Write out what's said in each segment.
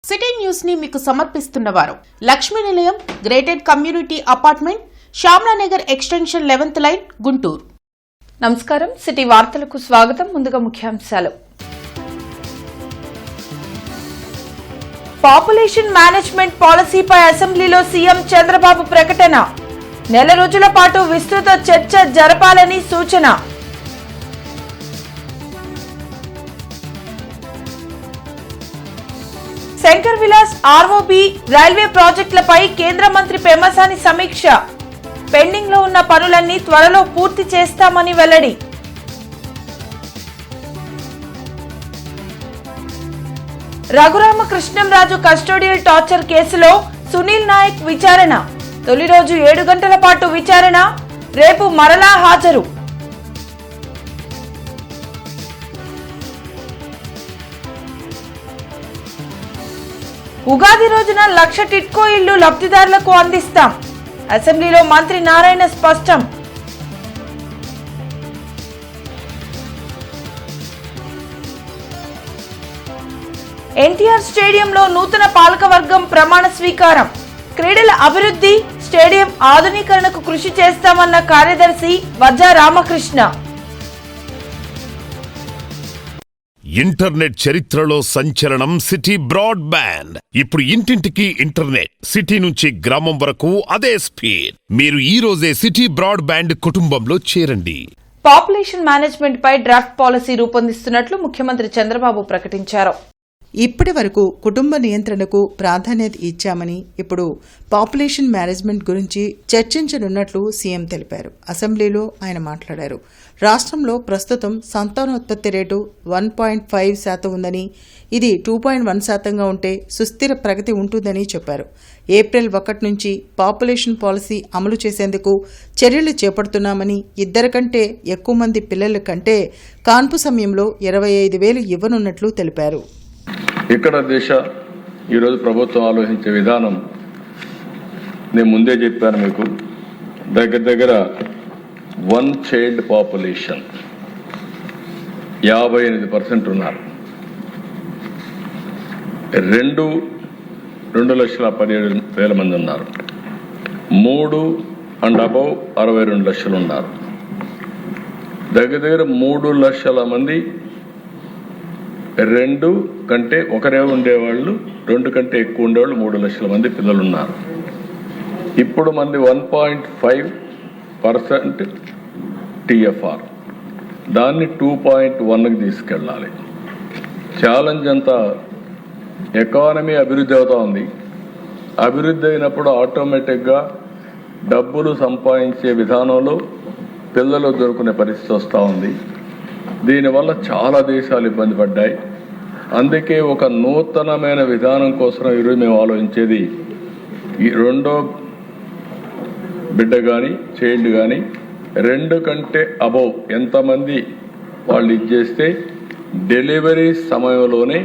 City news ని మీకు సమర్పిస్తున్నవారు Lakshmi Nilayam gated community apartment Shyamala Nagar extension 11th line Guntur. నమస్కారం. సిటీ వార్తలకు స్వాగతం. ముందుగా ముఖ్యాంశాలు. పాపులేషన్ మేనేజ్మెంట్ పాలసీపై అసెంబ్లీలో సీఎం చంద్రబాబు ప్రకటన. నెల రోజుల పాటు విస్తృత చర్చ జరపాలని సూచన. శంకర్ విలాస్ ఆర్ఓబి రైల్వే ప్రాజెక్టులపై కేంద్ర మంత్రి పెమ్మసాని సమీక్ష. పెండింగ్ లో ఉన్న పనులన్నీ త్వరలో పూర్తి చేస్తామని వెల్లడి. రఘురామకృష్ణంరాజు కస్టోడియల్ టార్చర్ కేసులో సునీల్ నాయక్ విచారణ. తొలి రోజు 7 గంటల పాటు విచారణ. రేపు మరలా హాజరు. ఉగాది రోజున 1,00,000 టిట్కో ఇళ్లు లబ్ధిదారులకు అందిస్తాం. అసెంబ్లీలో మంత్రి నారాయణ స్పష్టం. ఎన్టీఆర్ స్టేడియంలో నూతన పాలకవర్గం ప్రమాణ స్వీకారం. క్రీడల అభివృద్ధి, స్టేడియం ఆధునీకరణకు కృషి చేస్తామన్న కార్యదర్శి వజ్జా రామకృష్ణ. ఇంటర్నెట్ చరిత్రలో సంచలనం సిటీ బ్రాడ్బ్యాండ్. ఇప్పుడు ఇంటింటికి ఇంటర్నెట్, సిటీ నుంచి గ్రామం వరకు అదే స్పీడ్. మీరు ఈ రోజే సిటీ బ్రాడ్బ్యాండ్ కుటుంబంలో చేరండి. పాపులేషన్ మేనేజ్మెంట్ పై డ్రాఫ్ట్ పాలసీ రూపొందిస్తున్నట్లు ముఖ్యమంత్రి చంద్రబాబు ప్రకటించారు. ఇప్పటి వరకు కుటుంబ నియంత్రణకు ప్రాధాన్యత ఇచ్చామని ఇప్పుడు పాపులేషన్ మేనేజ్మెంట్ గురించి చర్చించనున్నట్లు సీఎం తెలిపారు. అసెంబ్లీలో ఆయన మాట్లాడారు. రాష్ట్రంలో ప్రస్తుతం సంతానోత్పత్తి రేటు 1.5% ఉందని, ఇది 2.1%గా ఉంటే సుస్థిర ప్రగతి ఉంటుందని చెప్పారు. ఏప్రిల్ 1 నుంచి పాపులేషన్ పాలసీ అమలు చేసేందుకు చర్యలు చేపడుతున్నామని, 2 కంటే ఎక్కువ మంది పిల్లల కంటే కాన్పు సమయంలో 25,000 ఇవ్వనున్నట్లు తెలిపారు. ఇక్కడ దిశ ఈరోజు ప్రభుత్వం ఆలోచించే విధానం నేను ముందే చెప్పాను మీకు. దగ్గర 1 చైల్డ్ పాపులేషన్ 58% ఉన్నారు. 2,17,000 మంది ఉన్నారు. 3 and above 62 లక్షలు ఉన్నారు. దగ్గర 3 లక్షల మంది 2 కంటే ఒకరే ఉండేవాళ్ళు, 2 కంటే ఎక్కువ ఉండేవాళ్ళు 3 లక్షల మంది పిల్లలు ఉన్నారు. ఇప్పుడు మంది 1.5% TFR, దాన్ని 2.1కి తీసుకెళ్ళాలి. ఛాలెంజ్ అంతా ఎకానమీ అభివృద్ధి అవుతా ఉంది. అభివృద్ధి అయినప్పుడు ఆటోమేటిక్గా డబ్బులు సంపాదించే విధానంలో పిల్లలు దొరుకునే పరిస్థితి వస్తూ ఉంది. దీనివల్ల చాలా దేశాలు ఇబ్బంది పడ్డాయి. అందుకే ఒక నూతనమైన విధానం కోసం ఈరోజు మేము ఆలోచించేది, ఈ 2వ బిడ్డ కానీ చైల్డ్ కానీ 2 కంటే అబౌవ్ ఎంతమంది వాళ్ళు ఇచ్చేస్తే డెలివరీ సమయంలోనే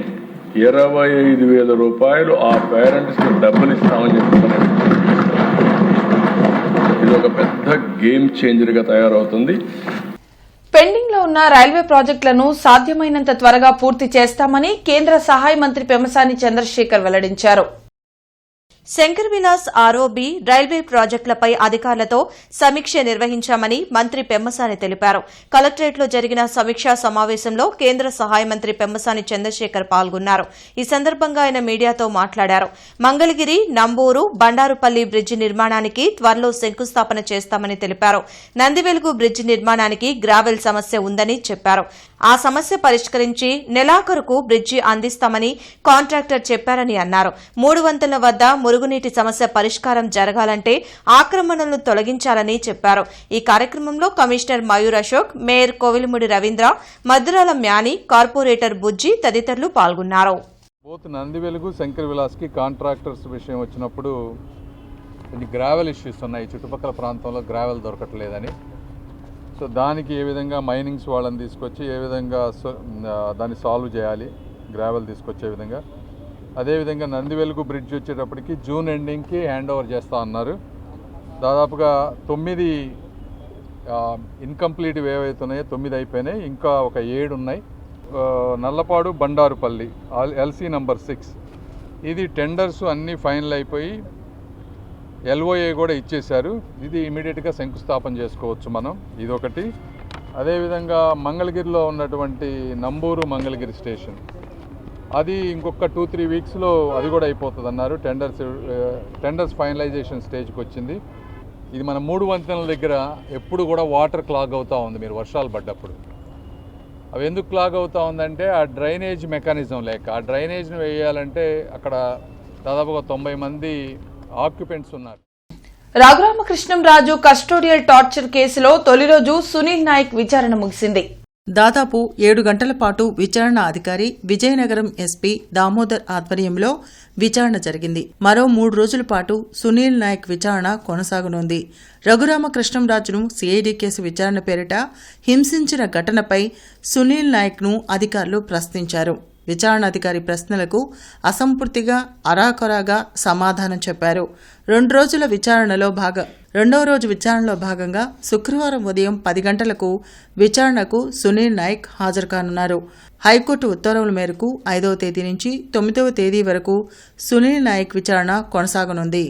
25,000 రూపాయలు ఆ పేరెంట్స్కి డబ్బులు ఇస్తామని చెప్తున్నారు. ఇది ఒక పెద్ద గేమ్ చేంజర్గా తయారవుతుంది. పెండింగ్ లో ఉన్న రైల్వే ప్రాజెక్టులను సాధ్యమైనంత త్వరగా పూర్తి చేస్తామని కేంద్ర సహాయ మంత్రి పెమ్మసాని చంద్రశేఖర్ వెల్లడించారు. శంకర్ విలాస్ ఆర్ఓబి రైల్వే ప్రాజెక్టులపై అధికారులతో సమీక్ష నిర్వహించామని మంత్రి పెమ్మసాని తెలిపారు. కలెక్టరేట్లో జరిగిన సమీక్షా సమావేశంలో కేంద్ర సహాయ మంత్రి పెమ్మసాని చంద్రశేఖర్ పాల్గొన్నారు. ఈ సందర్భంగా ఆయన మీడియాతో మాట్లాడారు. మంగళగిరి, నంబూరు, బండారుపల్లి బ్రిడ్జి నిర్మాణానికి త్వరలో శంకుస్థాపన చేస్తామని తెలిపారు. నందివెలుగు బ్రిడ్జి నిర్మాణానికి గ్రావెల్ సమస్య ఉందని చెప్పారు. ఆ సమస్య పరిష్కరించి నెలాఖరుకు బ్రిడ్జి అందిస్తామని కాంట్రాక్టర్ చెప్పారని అన్నారు. 3 వంతెనల వద్ద మురుగునీటి సమస్య పరిష్కారం జరగాలంటే ఆక్రమణలను తొలగించాలని చెప్పారు. ఈ కార్యక్రమంలో commissioner Mayur Ashok, mayor Kovilamudi Ravindra, Maddurala Mani, corporator Bujji తదితరులు పాల్గొన్నారు. నందివెలుగు, శంకర్ విలాస్కి కాంట్రాక్టర్స్ విషయం వచ్చినప్పుడు కొన్ని గ్రావెల్ ఇష్యూస్ ఉన్నాయి. చుట్టుపక్కల ప్రాంతంలో గ్రావెల్ దొరకట్లేదని, సో దానికి ఏ విధంగా మైనింగ్స్ వాళ్ళని తీసుకొచ్చి ఏ విధంగా దాన్ని సాల్వ్ చేయాలి, గ్రావెల్ తీసుకొచ్చే విధంగా. అదేవిధంగా నందివెలుగు బ్రిడ్జ్ వచ్చేటప్పటికి జూన్ ఎండింగ్కి హ్యాండ్ ఓవర్ చేస్తా అన్నారు. దాదాపుగా 9 ఇన్కంప్లీట్ ఏవైతున్నాయో 9 అయిపోయినాయి, ఇంకా ఒక 7 ఉన్నాయి. నల్లపాడు బండారుపల్లి LC నంబర్ 6 ఇది టెండర్స్ అన్నీ ఫైనల్ అయిపోయి LOA కూడా ఇచ్చేశారు. ఇది ఇమీడియట్గా శంకుస్థాపన చేసుకోవచ్చు మనం. ఇదొకటి. అదేవిధంగా మంగళగిరిలో ఉన్నటువంటి నంబూరు మంగళగిరి స్టేషన్, అది ఇంకొక 2-3 వీక్స్లో అది కూడా అయిపోతుంది అన్నారు. టెండర్స్ ఫైనలైజేషన్ స్టేజ్కి వచ్చింది. ఇది మన 3 వంతెనల దగ్గర ఎప్పుడు కూడా వాటర్ క్లాగ్ అవుతూ ఉంది మీరు వర్షాలు పడ్డప్పుడు. అవి ఎందుకు క్లాగ్ అవుతూ ఉందంటే ఆ డ్రైనేజ్ మెకానిజం లేక. ఆ డ్రైనేజ్ని వేయాలంటే అక్కడ దాదాపుగా 90 మంది ఆక్యుపెంట్స్ ఉన్నారు. రఘురామకృష్ణంరాజు కస్టోడియల్ టార్చర్ కేసులో తొలి రోజు సునీల్ నాయక్ విచారణ ముగిసింది. దాదాపు 7 గంటల పాటు విచారణ అధికారి విజయనగరం ఎస్పీ దామోదర్ ఆధ్వర్యంలో విచారణ జరిగింది. మరో 3 రోజుల పాటు సునీల్ నాయక్ విచారణ కొనసాగనుంది. రఘురామకృష్ణంరాజును సిఐడి కేసు విచారణ పేరిట హింసించిన ఘటనపై సునీల్ నాయక్ను అధికారులు ప్రశ్నించారు. విచారణాధికారి ప్రశ్నలకు అసంపూర్తిగా అరాకొరాగా సమాధానం చెప్పారు. రెండో రోజు విచారణలో భాగంగా శుక్రవారం ఉదయం 10 గంటలకు విచారణకు సునీల్ నాయక్ హాజరు కానున్నారు. హైకోర్టు ఉత్తర్వుల మేరకు 5వ తేదీ నుంచి 9వ తేదీ వరకు సునీల్ నాయక్ విచారణ కొనసాగనుంది.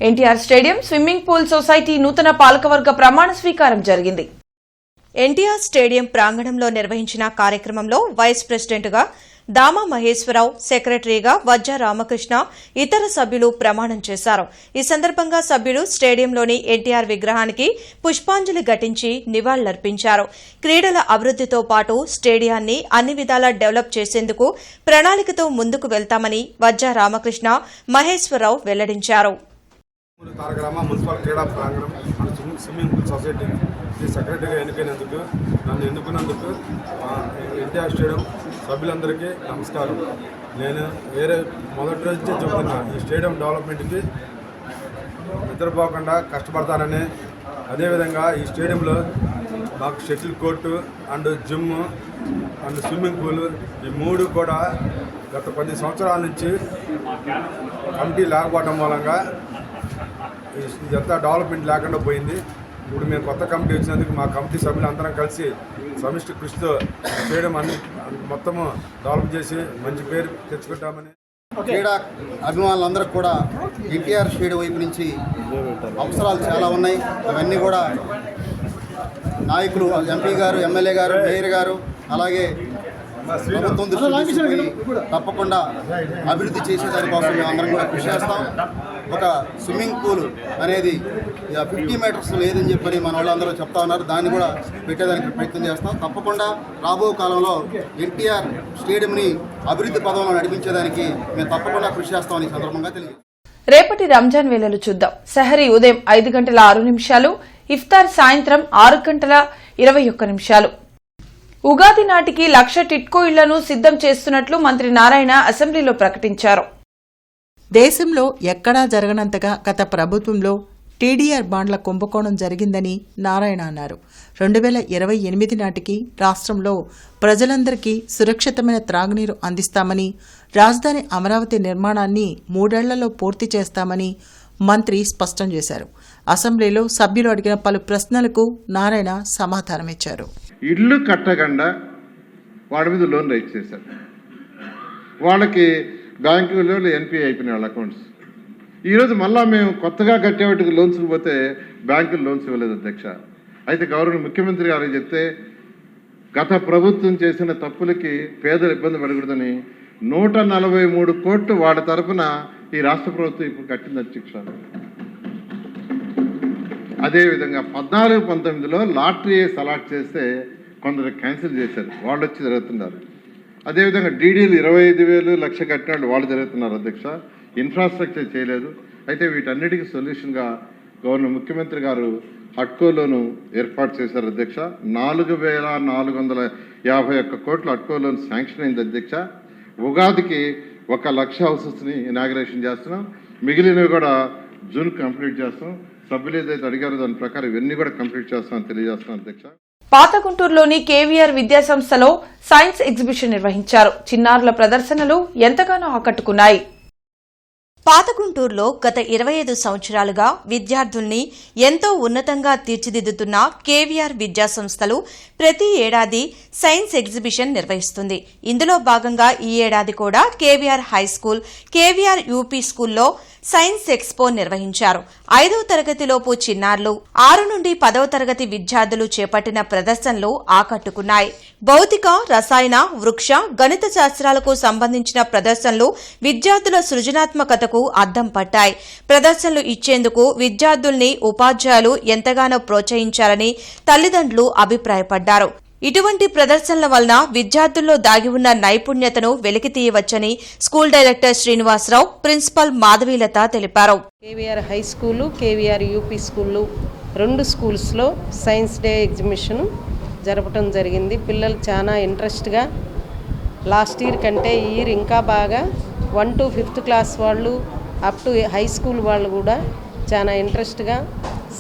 NTR stadium swimming pool society నూతన పాలకవర్గ ప్రమాణ స్వీకారం జరిగింది. ఎన్టీఆర్ స్టేడియం ప్రాంగణంలో నిర్వహించిన కార్యక్రమంలో వైస్ ప్రెసిడెంట్గా దామా మహేశ్వరరావు, సెక్రటరీగా వజ్జా రామకృష్ణ, ఇతర సభ్యులు ప్రమాణం చేశారు. ఈ సందర్భంగా సభ్యులు స్టేడియంలోని ఎన్టీఆర్ విగ్రహానికి పుష్పాంజలి ఘటించి నివాళులర్పించారు. క్రీడల అభివృద్దితో పాటు స్టేడియాన్ని అన్ని విధాలా డెవలప్ చేసేందుకు ప్రణాళికతో ముందుకు వెళ్తామని వజ్జా రామకృష్ణ, మహేశ్వరరావు వెల్లడించారు. మున్సిపల్ క్రీడా ప్రాంగణం స్విమ్మింగ్ పూల్ సొసైటీ సెక్రటరీగా నన్ను ఎన్నుకున్నందుకు ఎన్టీఆర్ స్టేడియం సభ్యులందరికీ నమస్కారం. నేను మొదటి రోజు చెబుతున్నా, ఈ స్టేడియం డెవలప్మెంట్కి నిద్రపోకుండా కష్టపడతానని, అదేవిధంగా ఈ స్టేడియంలో మాకు shuttle court and gym and swimming pool ఈ 3 కూడా గత 10 సంవత్సరాల నుంచి కమిటీ లేకపోవడం మూలంగా ఇదంతా డెవలప్మెంట్ లేకుండా పోయింది. ఇప్పుడు మేము కొత్త కమిటీ వచ్చినందుకు మా కమిటీ సభ్యులు అందరం కలిసి సమిష్టి కృషితో చేయడం మొత్తము డెవలప్ చేసి మంచి పేరు తెచ్చుకుంటామని. క్రీడా అభిమానులందరికీ కూడా ఎన్టీఆర్ స్టేడియం వైపు నుంచి అవసరాలు చాలా ఉన్నాయి. అవన్నీ కూడా నాయకులు, ఎంపీ గారు, ఎమ్మెల్యే గారు, మేయర్ గారు, అలాగే ప్రభుత్వం దృష్టి తీసుకుని తప్పకుండా అభివృద్ధి చేసేదానికోసం మేము అందరం కూడా కృషి చేస్తాం. ఒక స్విమ్మింగ్ పూల్ అనేది 50 మీటర్స్ లేదని చెప్పని మన వాళ్ళందరూ చెప్తా ఉన్నారు. దాన్ని కూడా పెట్టేదానికి ప్రయత్నం చేస్తాం. తప్పకుండా రాబో కాలంలో ఎన్టీఆర్ స్టేడియంని అభివృద్ధి పదంలో నడిపించేదానికి మేము తప్పకుండా కృషి చేస్తామని సందర్భంగా తెలియదు. రేపటి రంజాన్ వేళలు చూద్దాం. సెహరీ ఉదయం 5:06, ఇఫ్తార్ సాయంత్రం 6:21. ఉగాది నాటికి 1,00,000 టిట్కో ఇళ్లను సిద్దం చేస్తున్నట్లు మంత్రి నారాయణ అసెంబ్లీలో ప్రకటించారు. దేశంలో ఎక్కడా జరగనంతగా గత ప్రభుత్వంలో టీడీఆర్ బాండ్ల కుంభకోణం జరిగిందని నారాయణ అన్నారు. 2028 నాటికి రాష్ట్రంలో ప్రజలందరికీ సురక్షితమైన త్రాగునీరు అందిస్తామని, రాజధాని అమరావతి నిర్మాణాన్ని 3 ఏళ్లలో పూర్తి చేస్తామని మంత్రి స్పష్టం చేశారు. అసెంబ్లీలో సభ్యులు అడిగిన పలు ప్రశ్నలకు నారాయణ సమాధానమిచ్చారు. ఇల్లు కట్టకుండా వాడి మీద లోన్ రైట్ చేశారు. వాళ్ళకి బ్యాంకులో ఎన్పిఐ అయిపోయినాయి వాళ్ళ అకౌంట్స్. ఈరోజు మళ్ళా మేము కొత్తగా కట్టేవాటికి లోన్స్కి పోతే బ్యాంకులు లోన్స్ ఇవ్వలేదు అధ్యక్ష. అయితే గౌరవ ముఖ్యమంత్రి గారికి చెప్తే గత ప్రభుత్వం చేసిన తప్పులకి పేదలు ఇబ్బంది పడకూడదని 143 కోట్లు వాడి తరఫున ఈ రాష్ట్ర ప్రభుత్వం ఇప్పుడు కట్టింది అధ్యక్ష. అదేవిధంగా 14-19లో లాటరీ అలాట్ చేస్తే కొందరు క్యాన్సిల్ చేశారు, వాళ్ళు వచ్చి జరుగుతున్నారు. అదేవిధంగా డీడీలు 25,000 లక్ష కట్టిన వాళ్ళు జరుగుతున్నారు అధ్యక్ష. ఇన్ఫ్రాస్ట్రక్చర్ చేయలేదు. అయితే వీటన్నిటికీ సొల్యూషన్గా గవర్నర్ ముఖ్యమంత్రి గారు హడ్కోలోను ఏర్పాటు చేశారు అధ్యక్ష. 4,451 కోట్ల హడ్కో లోన్ శాంక్షన్ అయింది అధ్యక్ష. ఉగాదికి 1,00,000 హౌసెస్ని ఇనాగ్రేషన్ చేస్తున్నాం. మిగిలినవి కూడా జూన్ కంప్లీట్ చేస్తాం. సభ్యులు ఏదైతే అడిగారో దాని ప్రకారం ఇవన్నీ కూడా కంప్లీట్ చేస్తామని తెలియజేస్తున్నాం అధ్యక్ష. పాత గుంటూరులోని కేవీఆర్ విద్యాసంస్థలో సైన్స్ ఎగ్జిబిషన్ నిర్వహించారు. చిన్నారుల ప్రదర్శనలు ఎంతగానో ఆకట్టుకున్నాయి. పాత గుంటూరులో గత 25 సంవత్సరాలుగా విద్యార్థుల్ని ఎంతో ఉన్నతంగా తీర్చిదిద్దుతున్న కేవీఆర్ విద్యాసంస్థలు ప్రతి ఏడాది సైన్స్ ఎగ్జిబిషన్ నిర్వహిస్తుంది. ఇందులో భాగంగా ఈ ఏడాది కూడా కేవీఆర్ హైస్కూల్, కేవీఆర్ యూపీ స్కూల్లో సైన్స్ ఎక్స్పో నిర్వహించారు. 5వ తరగతిలోపు చిన్నారులు, 6 నుండి 10వ తరగతి విద్యార్థులు చేపట్టిన ప్రదర్శనలు ఆకట్టుకున్నాయి. భౌతిక, రసాయన, వృక్ష, గణిత శాస్త్రాలకు సంబంధించిన ప్రదర్శనలు విద్యార్థుల సృజనాత్మకతకు అద్దం పట్టాయి. ప్రదర్శనలు ఇచ్చేందుకు విద్యార్థుల్ని ఉపాధ్యాయులు ఎంతగానో ప్రోత్సహించారని తల్లిదండ్రులు అభిప్రాయపడ్డారు. ఇటువంటి ప్రదర్శనల వలన విద్యార్థుల్లో దాగి ఉన్న నైపుణ్యతను వెలికితీయవచ్చని school director Srinivasarao, principal Madhavilatha తెలిపారు. KVR high school, KVR UP స్కూళ్ళు 2 స్కూల్స్లో సైన్స్ డే ఎగ్జిబిషన్ జరపడం జరిగింది. పిల్లలు చాలా ఇంట్రెస్ట్గా లాస్ట్ ఇయర్ కంటే ఈ ఇయర్ ఇంకా బాగా 1 to 5th క్లాస్ వాళ్ళు అప్ టు హై స్కూల్ వాళ్ళు కూడా చాలా ఇంట్రెస్ట్గా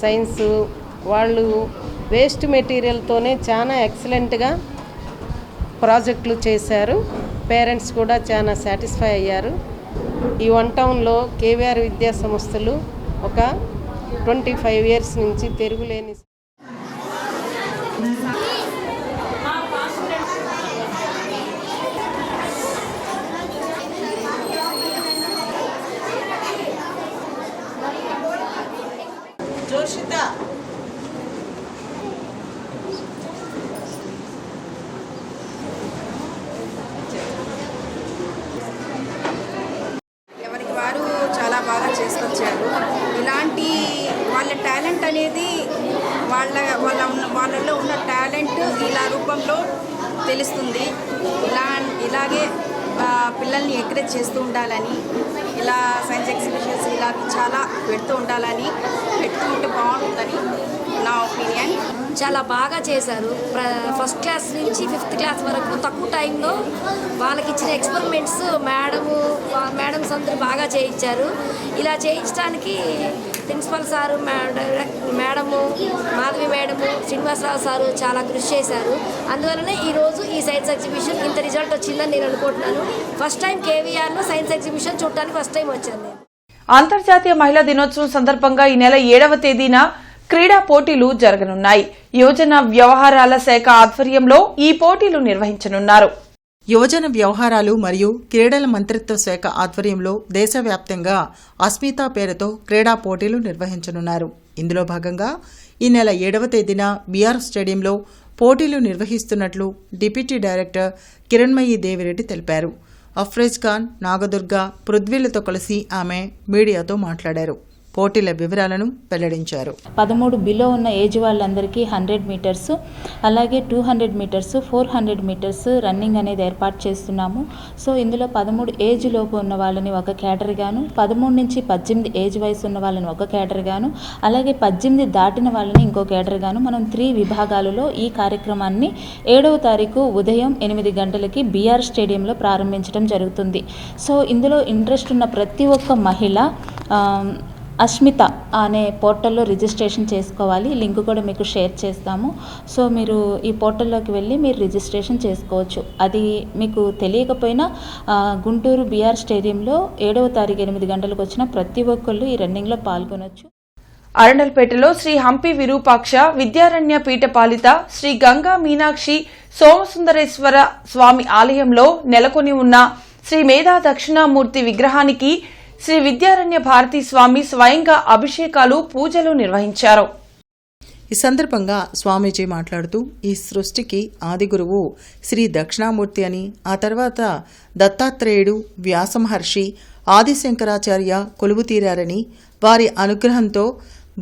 సైన్స్ వాళ్ళు వేస్ట్ మెటీరియల్తోనే చాలా ఎక్సలెంట్గా ప్రాజెక్టులు చేశారు. పేరెంట్స్ కూడా చాలా సాటిస్ఫై అయ్యారు. ఈ 1 టౌన్లో కేవీఆర్ విద్యా సంస్థలు ఒక 25 years నుంచి తిరుగులేని ఎవరికి వారు చాలా బాగా చేసుకొచ్చారు. ఇలాంటి వాళ్ళ టాలెంట్ అనేది వాళ్ళలో ఉన్న టాలెంట్ ఇలా రూపంలో తెలుస్తుంది. ఇలాగే పిల్లల్ని ఎంకరేజ్ చేస్తూ ఉండాలని, ఇలా సైన్స్ ఎగ్జిబిషన్స్ ఇలా చాలా పెడుతూ ఉండాలని, పెడుతూ ఉంటే బాగుంటుందని నా ఒపీనియన్. చాలా బాగా చేశారు. ఫస్ట్ క్లాస్ నుంచి 5th క్లాస్ వరకు తక్కువ టైంలో వాళ్ళకి ఇచ్చిన ఎక్స్పెరిమెంట్స్ మేడమ్స్ అందరూ బాగా చేయించారు. ఇలా చేయించడానికి principal sir, madam, Madhavi madam, Srinivasarao sir చాలా కృషి చేశారు. అందువలనే ఈరోజు ఈ సైన్స్ ఎగ్జిబిషన్ ఇంత రిజల్ట్ వచ్చిందని నేను అనుకుంటున్నాను. ఫస్ట్ టైం కేవీఆర్లో సైన్స్ ఎగ్జిబిషన్ చూడటానికి ఫస్ట్ టైం వచ్చాను. అంతర్జాతీయ మహిళా దినోత్సవం సందర్భంగా ఈ నెల 7వ తేదీన క్రీడా పోటీలు జరగనున్నాయి. యువజన వ్యవహారాల శాఖ ఆధ్వర్యంలో ఈ పోటీలు నిర్వహించనున్నారు. యువజన వ్యవహారాలు మరియు క్రీడల మంత్రిత్వ శాఖ ఆధ్వర్యంలో దేశవ్యాప్తంగా అస్మితా పేరుతో క్రీడా పోటీలు నిర్వహించనున్నారు. ఇందులో భాగంగా ఈ నెల 7వ తేదీన బీఆర్ స్టేడియంలో పోటీలు నిర్వహిస్తున్నట్లు డిప్యూటీ డైరెక్టర్ కిరణ్మయి దేవిరెడ్డి తెలిపారు. అఫ్రేజ్ ఖాన్, నాగదుర్గ, పృథ్వీలతో కలిసి ఆమె మీడియాతో మాట్లాడారు. పోటీల వివరాలను వెల్లడించారు. 13 బిలో ఉన్న ఏజ్ వాళ్ళందరికీ 100 మీటర్స్, అలాగే 200 మీటర్స్, 400 మీటర్స్ రన్నింగ్ అనేది ఏర్పాటు చేస్తున్నాము. సో ఇందులో 13 ఏజ్ లోపు ఉన్న వాళ్ళని ఒక కేటరీగాను, 13 నుంచి 18 ఏజ్ వయసు ఉన్న వాళ్ళని ఒక కేటరీగాను, అలాగే 18 దాటిన వాళ్ళని ఇంకో కేటరీగాను మనం 3 విభాగాలలో ఈ కార్యక్రమాన్ని 7వ తారీఖు ఉదయం 8 గంటలకి బీఆర్ స్టేడియంలో ప్రారంభించడం జరుగుతుంది. సో ఇందులో ఇంట్రెస్ట్ ఉన్న ప్రతి ఒక్క మహిళ అస్మిత అనే పోర్టల్లో రిజిస్ట్రేషన్ చేసుకోవాలి. లింక్ కూడా మీకు షేర్ చేస్తాము. సో మీరు ఈ పోర్టల్లోకి వెళ్ళి మీరు రిజిస్ట్రేషన్ చేసుకోవచ్చు. అది మీకు తెలియకపోయినా గుంటూరు బీఆర్ స్టేడియంలో 7వ తారీఖు 8 గంటలకు వచ్చిన ప్రతి ఒక్కళ్ళు ఈ రన్నింగ్లో పాల్గొనవచ్చు. అరండల్పేటలో శ్రీ హంపి విరూపాక్ష విద్యారణ్య పీఠపాలిత శ్రీ గంగా మీనాక్షి సోమసుందరేశ్వర స్వామి ఆలయంలో నెలకొని ఉన్న శ్రీ మేధా దక్షిణామూర్తి విగ్రహానికి శ్రీ విద్యారణ్య భారతీ స్వామి స్వయంగా అభిషేకాలు పూజలు నిర్వహించారు. ఈ సందర్భంగా స్వామీజీ మాట్లాడుతూ ఈ సృష్టికి ఆది గురువు శ్రీ దక్షిణామూర్తి అని, ఆ తర్వాత దత్తాత్రేయుడు, వ్యాస మహర్షి, ఆదిశంకరాచార్య కొలువు తీరారని, వారి అనుగ్రహంతో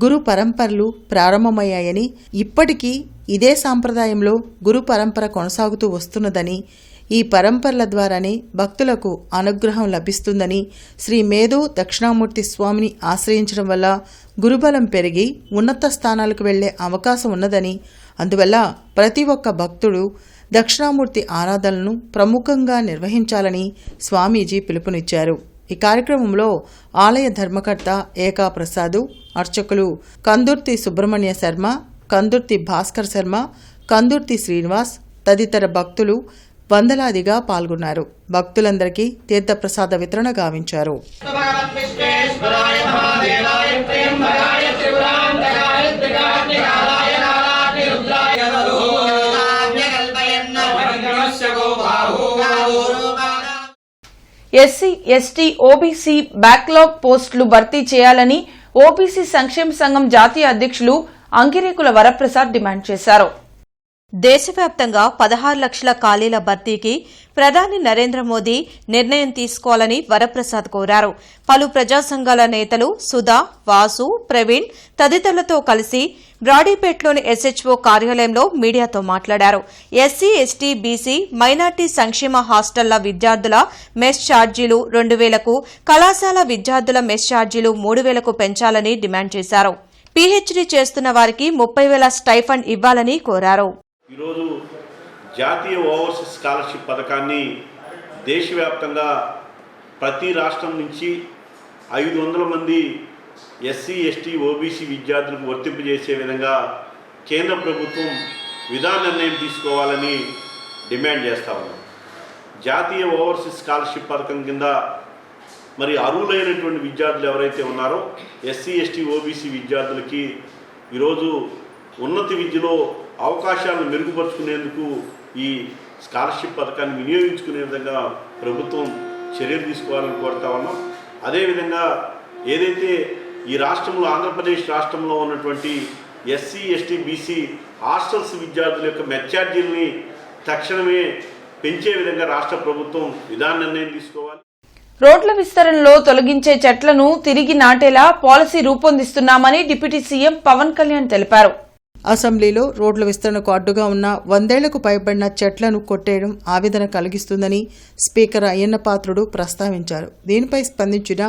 గురు పరంపరలు ప్రారంభమయ్యాయని, ఇప్పటికీ ఇదే సాంప్రదాయంలో గురు పరంపర కొనసాగుతూ వస్తున్నదని, ఈ పరంపరల ద్వారానే భక్తులకు అనుగ్రహం లభిస్తుందని, శ్రీ మేధో దక్షిణామూర్తి స్వామిని ఆశ్రయించడం వల్ల గురుబలం పెరిగి ఉన్నత స్థానాలకు వెళ్లే అవకాశం ఉన్నదని, అందువల్ల ప్రతి ఒక్క భక్తుడు దక్షిణామూర్తి ఆరాధనలను ప్రముఖంగా నిర్వహించాలని స్వామీజీ పిలుపునిచ్చారు. ఈ కార్యక్రమంలో ఆలయ ధర్మకర్త ఏకా ప్రసాదు, అర్చకులు కందుర్తి సుబ్రహ్మణ్య శర్మ, కందుర్తి భాస్కర్ శర్మ, కందుర్తి శ్రీనివాస్ తదితర భక్తులు వందలాదిగా పాల్గొన్నారు. భక్తులందరికీ తీర్థప్రసాద వితరణ గావించారు. ఎస్సీ, ఎస్టీ, ఓబీసీ బ్యాక్లాగ్ పోస్టులు భర్తీ చేయాలని ఓబీసీ సంక్షేమ సంఘం జాతీయ అధ్యక్షులు అంకిరేకుల వరప్రసాద్ డిమాండ్ చేశారు. దేశవ్యాప్తంగా 16 లక్షల ఖాళీల భర్తీకి ప్రధాని నరేంద్ర మోదీ నిర్ణయం తీసుకోవాలని వరప్రసాద్ కోరారు. పలు ప్రజా సంఘాల నేతలు సుధా, వాసు, ప్రవీణ్ తదితరులతో కలిసి బ్రాడీపేట్లోని ఎస్హెచ్ఓ కార్యాలయంలో మీడియాతో మాట్లాడారు. ఎస్సీ, ఎస్టీ, బీసీ, మైనార్టీ సంక్షేమ హాస్టళ్ల విద్యార్థుల మెస్ ఛార్జీలు 2,000కు, కళాశాల విద్యార్థుల మెస్ ఛార్జీలు 3,000కు పెంచాలని డిమాండ్ చేశారు. పీహెచ్డీ చేస్తున్న వారికి 30,000 స్టైఫండ్ ఇవ్వాలని కోరారు. ఈరోజు జాతీయ ఓవర్సీస్ స్కాలర్షిప్ పథకాన్ని దేశవ్యాప్తంగా ప్రతి రాష్ట్రం నుంచి 500 మంది ఎస్సీ, ఎస్టీ, ఓబీసీ విద్యార్థులకు వర్తింపజేసే విధంగా కేంద్ర ప్రభుత్వం విధాన నిర్ణయం తీసుకోవాలని డిమాండ్ చేస్తా ఉన్నాం. జాతీయ ఓవర్సీస్ స్కాలర్షిప్ పథకం కింద మరి అర్హులైనటువంటి విద్యార్థులు ఎవరైతే ఉన్నారో ఎస్సీ, ఎస్టీ, ఓబీసీ విద్యార్థులకి ఈరోజు ఉన్నత విద్యలో అవకాశాలను మెరుగుపరుచుకునేందుకు ఈ స్కాలర్షిప్ పథకాన్ని వినియోగించుకునే విధంగా ప్రభుత్వం చర్యలు తీసుకోవాలని కోరుతా ఉన్నాం. అదేవిధంగా ఏదైతే ఈ రాష్ట్రంలో ఆంధ్రప్రదేశ్ రాష్ట్రంలో ఉన్నటువంటి ఎస్సీ, ఎస్టీ, బీసీ హాస్టల్స్ విద్యార్థుల యొక్క మెస్ ఛార్జీల్ని తక్షణమే పెంచే విధంగా రాష్ట్ర ప్రభుత్వం విధాన నిర్ణయం తీసుకోవాలి. రోడ్ల విస్తరణలో తొలగించే చెట్లను తిరిగి నాటేలా పాలసీ రూపొందిస్తున్నామని డిప్యూటీ సీఎం పవన్ కళ్యాణ్ తెలిపారు. అసెంబ్లీలో రోడ్ల విస్తరణకు అడ్డుగా ఉన్న 100 ఏళ్లకు పైబడిన చెట్లను కొట్టేయడం ఆవేదన కలిగిస్తుందని స్పీకర్ అయ్యన్న పాత్రుడు ప్రస్తావించారు. దీనిపై స్పందించిన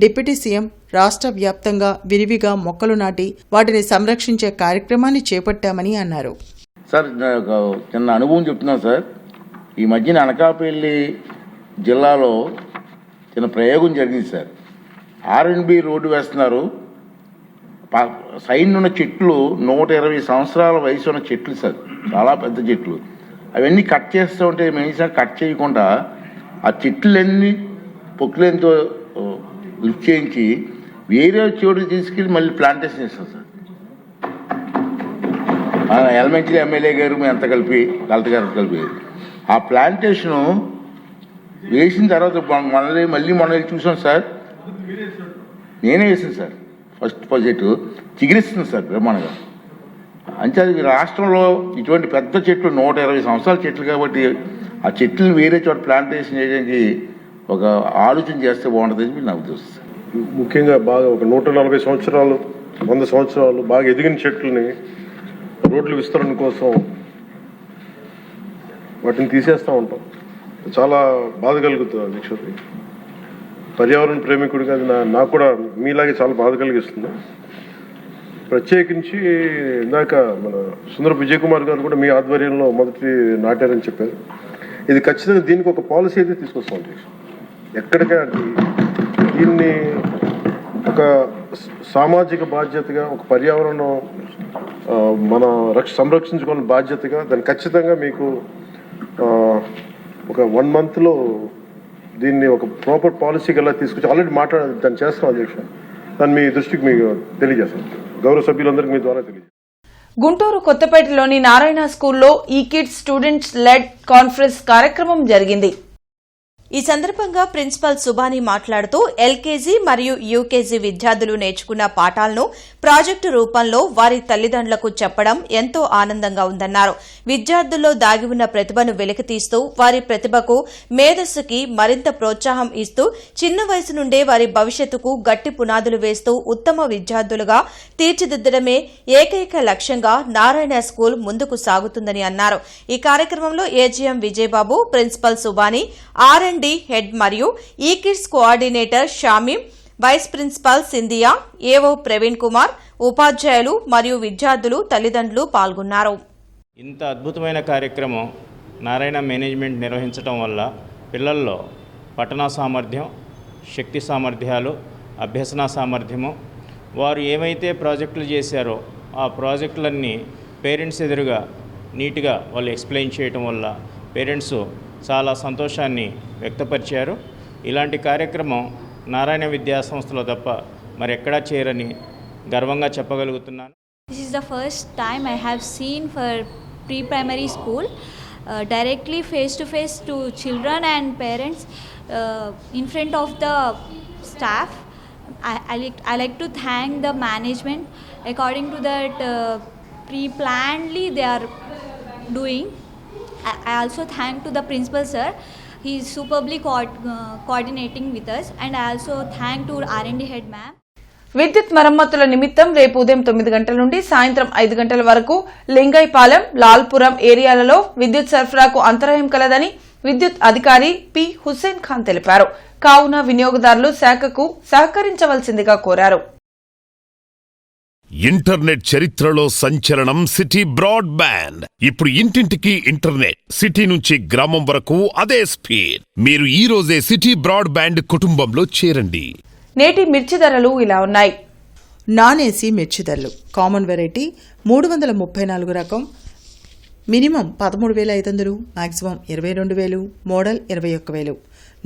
డిప్యూటీ సీఎం రాష్ట్ర వ్యాప్తంగా విరివిగా మొక్కలు నాటి వాటిని సంరక్షించే కార్యక్రమాన్ని చేపట్టామని అన్నారు. సార్ చిన్న అనుభవం చెప్తున్నాను సార్. ఈ మధ్యన అనకాపల్లి జిల్లాలో చిన్న ప్రయోగం జరిగింది సార్. R&B రోడ్డు వేస్తున్నారు. సైడ్ ఉన్న చెట్లు 120 సంవత్సరాల వయసు ఉన్న చెట్లు సార్, చాలా పెద్ద చెట్లు. అవన్నీ కట్ చేస్తూ ఉంటే మేము కట్ చేయకుండా ఆ చెట్లన్నీ పొక్కులతో లిఫ్ట్ చేయించి వేరే చోటుకి తీసుకెళ్ళి మళ్ళీ ప్లాంటేషన్ చేస్తాం సార్. ఎలిమెంటరీ ఎమ్మెల్యే గారు మేము అంతా కలిపి కలెక్టర్ గారు కలిపి ఆ ప్లాంటేషను వేసిన తర్వాత మళ్ళీ మొన్న చూసాం సార్. నేనే వేసాను సార్. ఫస్ట్ ప్రాజెక్టు చిగురిస్తుంది సార్ బ్రహ్మాండంగా. అంటే అది రాష్ట్రంలో ఇటువంటి పెద్ద చెట్లు 120 సంవత్సరాల చెట్లు కాబట్టి ఆ చెట్లను వేరే చోట ప్లాంటేషన్ చేయడానికి ఒక ఆలోచన చేస్తే బాగుంటుందని నాకు తెలుస్తుంది. ముఖ్యంగా బాగా ఒక 140 సంవత్సరాలు 100 సంవత్సరాలు బాగా ఎదిగిన చెట్లని రోడ్ల విస్తరణ కోసం వాటిని తీసేస్తూ ఉంటాం. చాలా బాధ కలుగుతుంది అధ్యక్షుడి. పర్యావరణ ప్రేమికుడిగా నాకు కూడా మీలాగే చాలా బాధ కలిగిస్తుంది. ప్రత్యేకించి ఇందాక మన సుందర విజయ్ కుమార్ గారు కూడా మీ ఆధ్వర్యంలో మొదటి నాటారని చెప్పారు. ఇది ఖచ్చితంగా దీనికి ఒక పాలసీ అయితే తీసుకొస్తాం అధ్యక్షుడు. ఎక్కడికే దీన్ని ఒక సామాజిక బాధ్యతగా, ఒక పర్యావరణం మన సంరక్షించుకోవాలని బాధ్యతగా దాన్ని ఖచ్చితంగా మీకు ఒక 1 monthలో దీన్ని ఒక ప్రాపర్ పాలసీకి ఎలా తీసుకొచ్చి ఆల్రెడీ దాన్ని చేస్తాం అధ్యక్ష. దాన్ని మీ దృష్టికి మీకు తెలియజేస్తాం, గౌరవ సభ్యులందరికీ మీ ద్వారా తెలియజేస్తాం. గుంటూరు కొత్తపేటలోని నారాయణ స్కూల్లో ఈ కిడ్స్ స్టూడెంట్స్ లెడ్ కాన్ఫరెన్స్ కార్యక్రమం జరిగింది. ఈ సందర్భంగా ప్రిన్సిపల్ సుబాని మాట్లాడుతూ ఎల్కేజీ మరియు యూకేజీ విద్యార్థులు నేర్చుకున్న పాఠాలను ప్రాజెక్టు రూపంలో వారి తల్లిదండ్రులకు చెప్పడం ఎంతో ఆనందంగా ఉందన్నారు. విద్యార్థుల్లో దాగి ఉన్న ప్రతిభను వెలికితీస్తూ వారి ప్రతిభకు, మేధస్సుకి మరింత ప్రోత్సాహం ఇస్తూ చిన్న వయసు నుండే వారి భవిష్యత్తుకు గట్టి పునాదులు వేస్తూ ఉత్తమ విద్యార్థులుగా తీర్చిదిద్దడమే ఏకైక లక్ష్యంగా నారాయణ స్కూల్ ముందుకు సాగుతుందని అన్నారు. ఈ కార్యక్రమంలో AGM Vijayababu, principal Subani, R&D head మరియు ఈ kids coordinator Shamim, vice principal Sindhiya, AO Praveen Kumar, ఉపాధ్యాయులు మరియు విద్యార్థులు, తల్లిదండ్రులు పాల్గొన్నారు. ఇంత అద్భుతమైన కార్యక్రమం నారాయణ మేనేజ్మెంట్ నిర్వహించడం వల్ల పిల్లల్లో పఠనా సామర్థ్యం, శక్తి సామర్థ్యాలు, అభ్యసన సామర్థ్యము, వారు ఏమైతే ప్రాజెక్టులు చేశారో ఆ ప్రాజెక్టులన్నీ పేరెంట్స్ ఎదురుగా నీట్గా వాళ్ళు ఎక్స్ప్లెయిన్ చేయటం వల్ల పేరెంట్స్ చాలా సంతోషాన్ని వ్యక్తపరిచారు. ఇలాంటి కార్యక్రమం నారాయణ విద్యా సంస్థలో తప్ప మరెక్కడా చేయరని గర్వంగా చెప్పగలుగుతున్నాను. This is the first time I have seen for pre-primary school directly face to face to children and parents in front of the staff. I like to thank the management. According to that pre-plannedly they are doing. I also thank to the principal sir. He is superbly coordinating with us, and I also thank to R&D head ma'am. విద్యుత్ మరమ్మతుల నిమిత్తం రేపు ఉదయం 9 గంటల నుండి సాయంత్రం 5 గంటల వరకు లింగైపాలెం, లాల్పురం ఏరియాలలో విద్యుత్ సరఫరాకు అంతరాయం కలదని విద్యుత్ అధికారి పి హుస్సేన్ ఖాన్ తెలిపారు. కావున వినియోగదారులు శాఖకు సహకరించవలసిందిగా కోరారు. ఇంటర్నెట్ చరిత్రలో సంచలనం సిటీ బ్రాడ్బ్యాండ్. ఇప్పుడు ఇంటింటికి ఇంటర్నెట్, సిటీ నుంచి గ్రామం వరకు అదే స్పీడ్. మీరు ఈ రోజే సిటీ బ్రాడ్బ్యాండ్ కుటుంబంలో చేరండి. నేటి మిర్చి ధరలు ఇలా ఉన్నాయి. నాన్ ఏసీ మిర్చి ధరలు: కామన్ వెరైటీ 334 రకం minimum 13,500, maximum 22,000, model 21,000.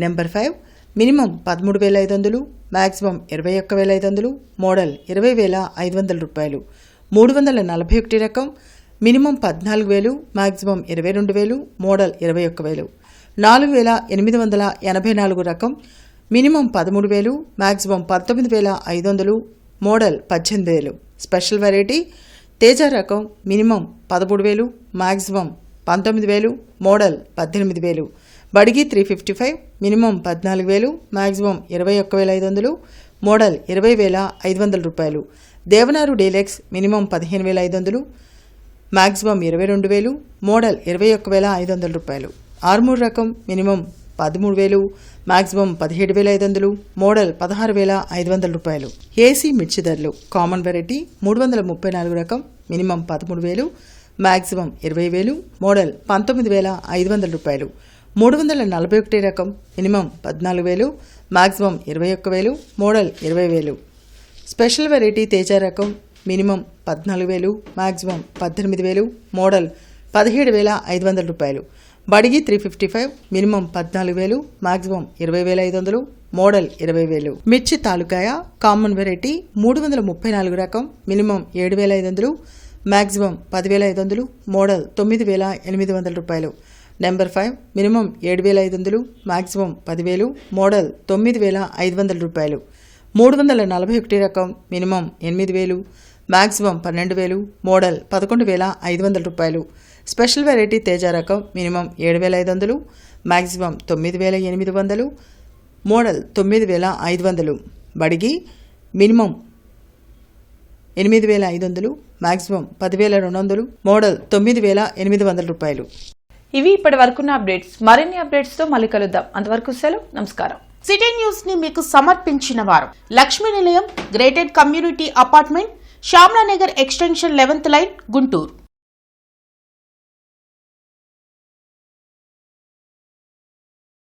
Number 5 minimum 13,500, maximum 21,500, model 20,500 రూపాయలు. 341 రకం మినిమం 14,000, మాక్సిమం 22,000, మోడల్ 21,000. 4,884 రకం minimum 13,000, maximum 19,500, model 18,000. Special variety Teja రకం minimum 13,000, maximum 19,000, model 18,000. Byadgi 355 minimum 14,000, maximum 21,500, model 20,500 రూపాయలు. Devanur deluxe minimum 15,500, maximum 22,000, model 21,500 రూపాయలు. ఆర్మూర్ రకం మినిమం 13,000, మాక్సిమం 17,500, మోడల్ 16,500 రూపాయలు. ఏసీ మిర్చి ధరలు: కామన్ వెరైటీ 334 రకం మినిమం 13,000, మాక్సిమం 20,000, మోడల్ 19,500 రూపాయలు. 341 రకం minimum 14,000, maximum 21,000, model 20,000. Special variety Teja రకం మినిమం 14,000, మాక్సిమం 18,000, మోడల్ 17,500 రూపాయలు. బడిగి 355 మినిమం 14,000, మాక్సిమం 20,500, మోడల్ 20,000. మిర్చి తాలూకాయ కామన్ వెరైటీ 334 రకం మినిమం 7,500, మాక్సిమం 10,500, మోడల్ 9,800 రూపాయలు. నెంబర్ 5 మినిమం 7,500, మాక్సిమం 10,000, మోడల్ 9,500 రూపాయలు. 341 రకం మినిమం 8,000, మాక్సిమం 12,000, మోడల్ 11,500 రూపాయలు. స్పెషల్ వెరైటీ తేజ రకం minimum 7,500, maximum 9,800, model 9,500. Byadgi minimum 8,500, maximum 10,200, model 9,800 రూపాయలు. ఇవి ఇప్పటి వరకున్న అప్డేట్స్. మరిన్ని అప్డేట్స్ తో మళ్ళీ కలుద్దాం. అంతవరకు సెలవు, నమస్కారం. సిటీ న్యూస్ ని మీకు సమర్పించిన వారు Lakshmi Nilayam, gated community apartment, Shyamalanagar extension 11th line, Guntur.